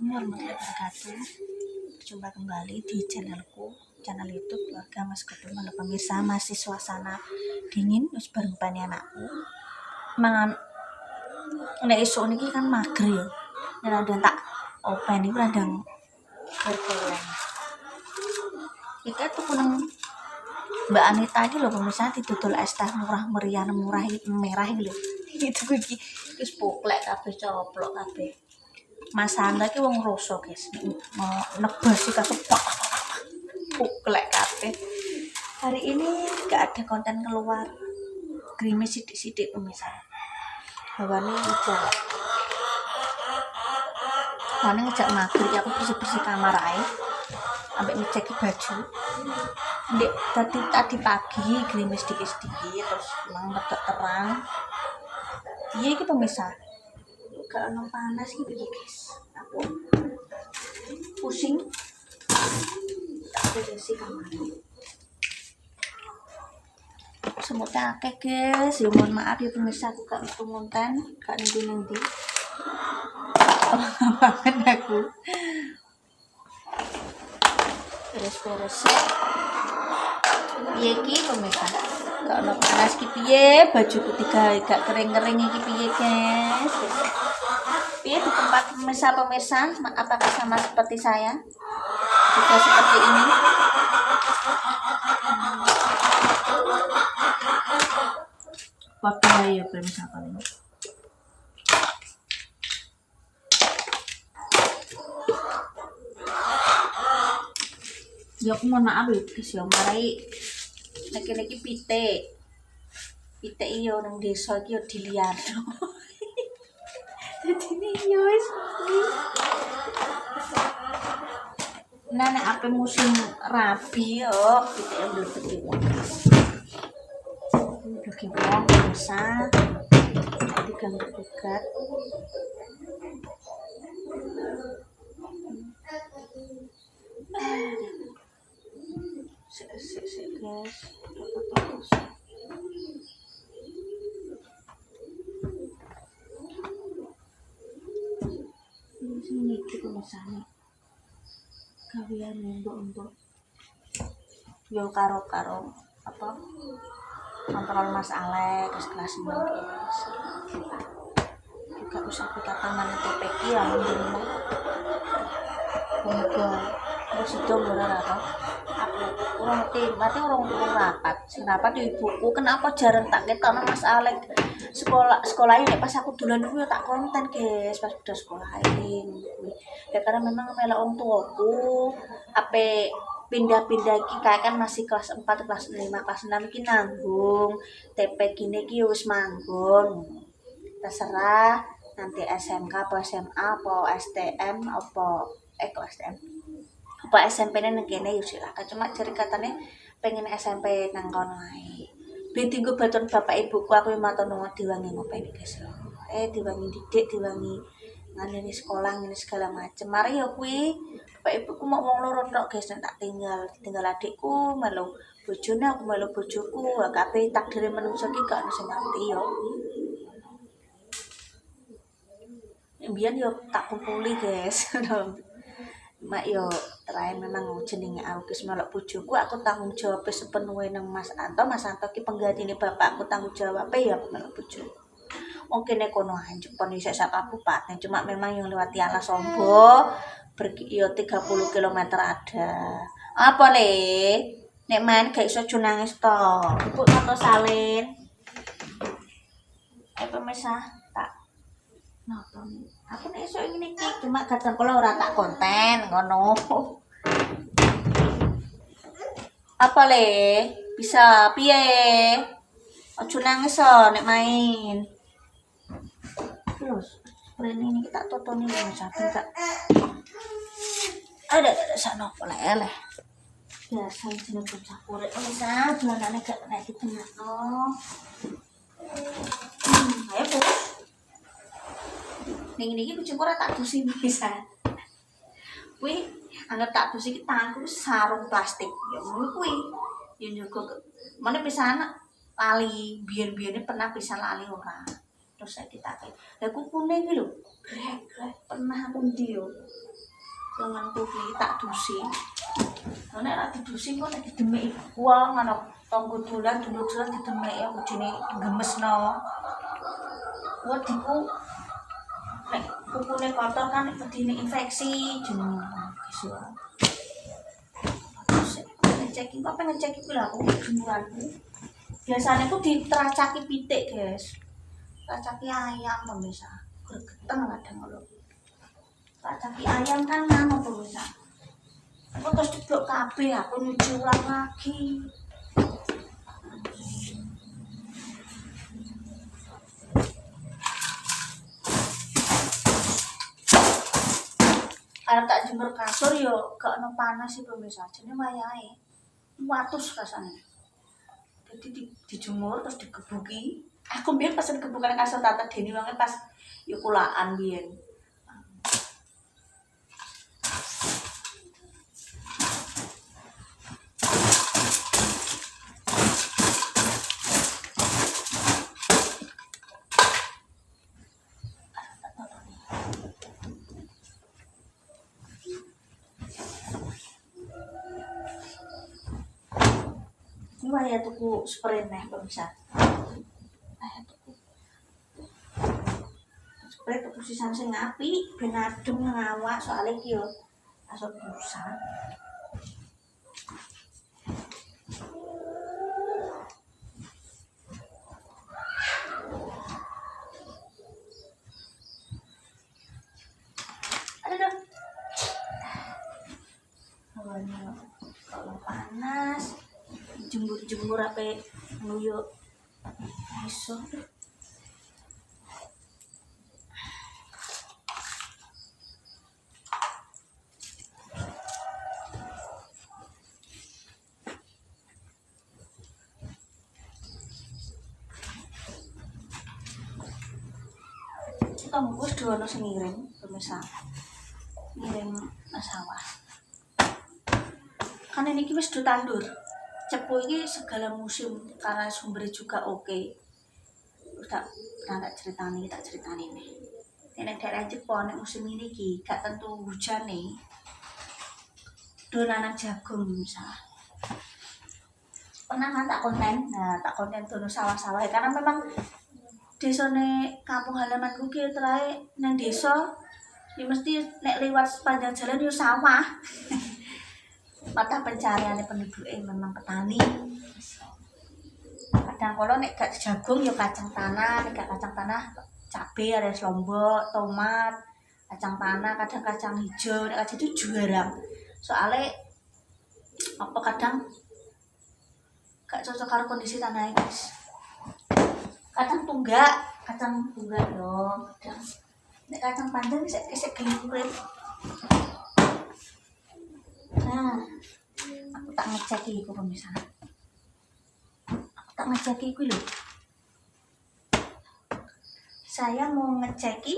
Assalamualaikum warahmatullahi wabarakatuh. Jumpa kembali di channel YouTube keluarga Mas Kedul. Halo pemirsa, masih suasana dingin terus bareng anakku. Mangan nek esuk niki kan mager ya. Nek ada tak open iki radang berkeleng. Iki tuku nang Mbak Anita iki lho pemirsa didodol es teh murah meriah merah iki lho. Itu iki wis poklek kabeh coplok kabeh. Mas Anda ki wong roso guys, mau nebas sih kasepak poklek kabeh. Hari ini gak ada konten keluar, gerimis sidik-sidik pemirsa. Hawane hujan. Hawane ngejak maghrib ya aku bersih-bersih kamar ae. Ambek ngecek baju. Ndek tadi pagi gerimis sedikit-sedikit terus memang agak terang. Iya iki pemirsa. Gak ono panas iki piye guys. Aku pusing. Tak bersih kamar. Semutnya akeh guys. Ya mohon maaf ya pemirsa aku gak metu ngonten, gak nunggu-nunggu. Banget aku. Beres-beres. Piye iki pemirsa? Gak ono panas iki piye? Bajuku digawe gak kering-kering iki piye guys? Piye di tempat pemirsa, apakah sama seperti saya? Juga seperti ini. Waktu ya pemirsa paling. Ya aku mohon maaf ya guys ya, marai niki pite iyo nang desa iki yo diliarno. Jadi ini yo wis nek ape musim rabi yo pite mlebet iki. Udah gimana bisa diganggu-gugat. Sik guys. Ini kita misalnya gawean untuk yo karo apa kontrol Mas Alex kelas 9 guys. Juga usah kita taman TPK ya alhamdulillah. Semoga terus itu ora aku orang tim mati orang rapat sing rapat yo ibuku kenapa jarang tak ketokno Mas Alex sekolah ini pas aku dolan kuwi tak konten guys pas udah sekolah ini ya karena memang melok wong tuaku ape pindah-pindah iki kayak kan masih kelas 4 kelas 5 kelas 6 iki nanggung TP gini iki wis manggon terserah nanti SMK apa SMA apa STM apa kok STM apa SMP-ne nang kene yo silakan cuma jare katane pengen SMP nang kono ae. Beti gue baton bapak ibuku aku matur nuwun diwangi ngopeni guys. Diwangi didik, diwangi ngene sekolah ngene segala macem. Mari yo kuwi bapak ibuku mau wong loro tok guys tak tinggal adikku melu bojone aku melu bojoku kabeh takdire menungso ki gak ono sing ngerti yo. Biyen yo tak kumpuli guys. Mak yo terakhir memang jenenge aku wis melok bojoku aku tanggung jawab sepenuhnya nang Mas Anto ki penggantinya bapakku tanggung jawab ya aku melok bojoku. Mungkin nek kono anjuk pon isih sak kabupaten cuma memang yang lewat Tiala Sombo yo 30 km ada. Apa le? Nek main gak iso aja nangis to. Ibu tato salin. Pemirsa tak nonton. Aku nek esuk ngene iki cuma kadang kala ora tak konten ngono. Apa le? Bisa piye? Ojo nangis nek main. Terus rene ini kita totoni satu Kak. Ada sana apa leleh. Biasa jeneng bocah kurek bisa dolanane gak kena ditengahno. Ayo Bu. Ning iki kucing ora tak dusi bisa. Kuwi anggap tak dusi iki tanganku sarung plastik. Ya ngono kuwi. Ya njogo meneh pisan lali, biyen-biyene pernah bisa lali ora. Terus saya ditake. Lah kukune iki lho, grek pernah aku ndi yo. lenganku ki tak dusi. Nek ora didusi kok nek didemeki wong ana tangga dolan dulur-dulur didemeki ujine gemesno. Wediku nek kukune kotor kan wedine infeksi jenenge iso. Ngeceki kok pengen ngeceki kuwi lho aku jemuranku. Biasanya aku diteracaki pitik, guys. Teracaki ayam pemirsa. Gregetan kadang lho. Teracaki ayam kan ngano pemirsa. Aku terus diblok kabeh, aku nyuci ulang lagi. Arep tak jemur kasur yo gak ono panas sih pemirsa. Jane wayahe. Watus rasane. Jadi dijemur terus digebuki. Aku biyen pas gebukan kasur tata deni banget pas yo kulaan biyen. Ini ya tuku spray nih pemirsa. Tuku spray tuku sisan sing apik ben adem nang awak soalnya iki yo asal busa. Aduh. Kalau panas jemur apa nguyuk iso kamu wis dono sing ngirim pemirsa ngirim sawah kan ini wis do tandur cepu ini segala musim karena sumbernya juga oke. Tak ceritani nih. Ini daerah Jepang musim ini gak tentu hujan nih. Dolanan jagung misalnya. Pernah kan tak konten dono sawah-sawah karena memang desane kampung halamanku ki terae nang desa ya mesti nek lewat sepanjang jalan yo sawah. Mata pencariannya penduduknya memang petani. Kadang kalau nek gak jagung ya kacang tanah, nek gak kacang tanah cabai, ada lombok, tomat, kacang tanah, kadang kacang hijau, nek kacang itu jarang. Soalnya apa kadang gak cocok karo kondisi tanahnya guys. Kacang tunggak dong, kadang nek kacang panjang bisa gelem. Nah, aku tak ngecek iku pemirsa. Aku tak ngecek iku lho. Saya mau ngeceki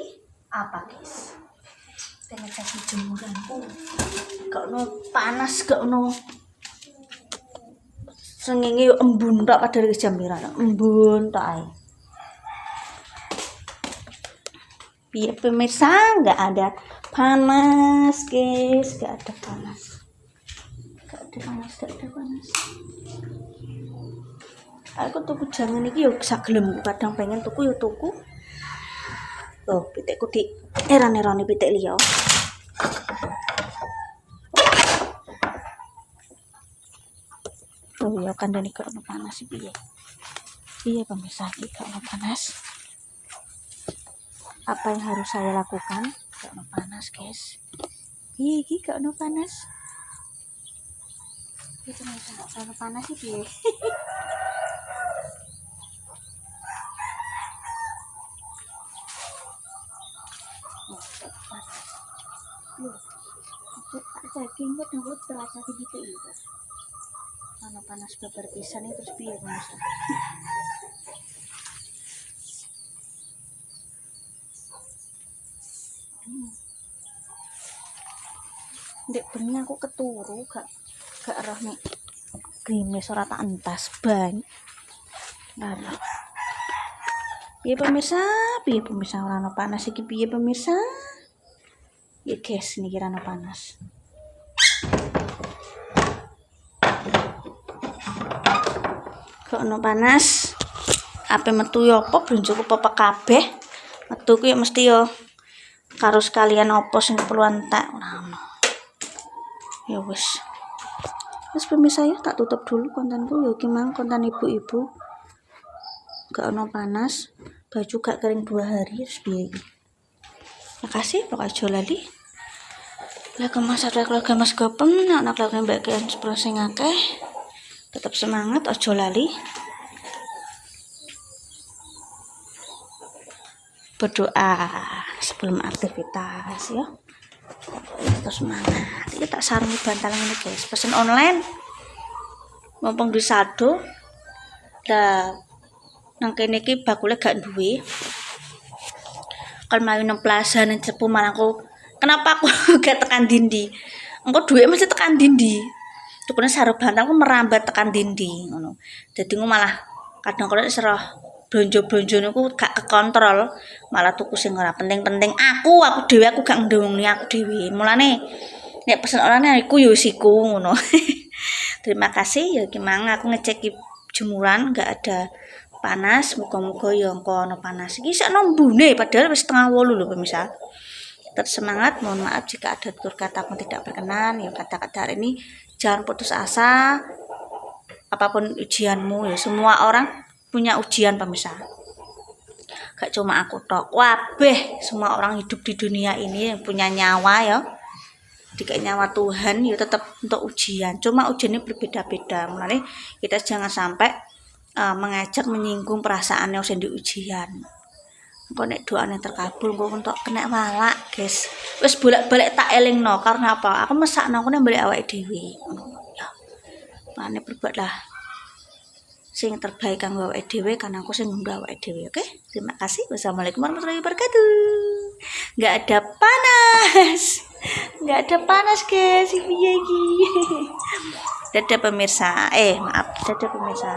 apa, guys? Saya ngeceki jemuranku. Gak ono panas, gak ono sengenge yo embun tok padahal jam pira. Embun tok ae. Piye pemirsa, enggak ada panas, guys, enggak ada panas. Aku tuku jangan iki yo sagelem kadang pengen tuku yo tuku. Oh, pitikku di eran-erane pitik liya. Oh ya kandhane gak ono panas iki piye. Piye pemirsa iki gak ono panas. Apa yang harus saya lakukan? Gak ono panas, guys. Piye iki gak ono panas? Itu gak ono panas iki piye. Saking kok dapat terasa gitu itu. Mana panas babar pisan itu terus piye pemirsa. Ndek bengi aku keturu gak roh nek grimis ora tak entas ban. Lah. Piye pemirsa ora ono panas iki piye pemirsa? Ya guys, ini kira panas. Kok ono panas? Ape metu yo apa blonjoku apa kabeh? Metu ku ya mesti yo karo sekalian opo sing keperluan tak ora ono. Ya wis. Wis pemirsa ya tak tutup dulu kontenku ya iki mang konten ibu-ibu. Gak ono panas, baju gak kering 2 hari terus piye iki. Makasih pokoknya aja lali. Lek Mas ada keluarga Mas Gopeng, anak keluarga Mbak Kian sing akeh. Tetap semangat, aja lali. Berdoa sebelum aktivitas ya. Terus semangat. Iki tak sarungi bantalan ini guys. Pesen online. Mumpung di saldo. Lah nang kene iki bakule gak duwe. Kalau main nang plaza nang cepu malah aku kenapa aku gak tekan dindi. Engko duwe mesti tekan dindi. Tukune sarung bantal aku merambat tekan dindi ngono. Dadi aku malah kadang kalau serah blonjo-blonjo niku gak kekontrol, malah tuku sing ora penting-penting. Aku dhewe aku gak ndongi aku dhewe. Mulane nek pesen online iku yo siku ngono. Terima kasih ya iki mang aku ngecek jemuran gak ada panas, muga-muga ya engko ono panas. Iki sak nombune padahal wis 7:30 lho pemirsa. Tetap semangat, mohon maaf jika ada tutur kata yang tidak berkenan. Ya kata-kata hari ini jangan putus asa. Apapun ujianmu ya semua orang punya ujian pemirsa. Gak cuma aku tok, wabeh semua orang hidup di dunia ini yang punya nyawa ya. Jika nyawa Tuhan ya tetap untuk ujian. Cuma ujiannya berbeda-beda. Mulai kita jangan sampai mengajak menyinggung perasaan yang di ujian. Kok nek doane terkabul kok untuk kena walak, guys. Wis bolak-balik tak elingno karena apa? Aku mesakno aku nek balik awake dhewe. Ya. Mane berbuatlah sing terbaik kanggo awake dhewe karena aku sing ngundang awake dhewe, oke? Terima kasih. Wassalamualaikum warahmatullahi wabarakatuh. Enggak ada panas. Enggak ada panas, guys. Piye iki? Dadah pemirsa. Maaf, dadah pemirsa.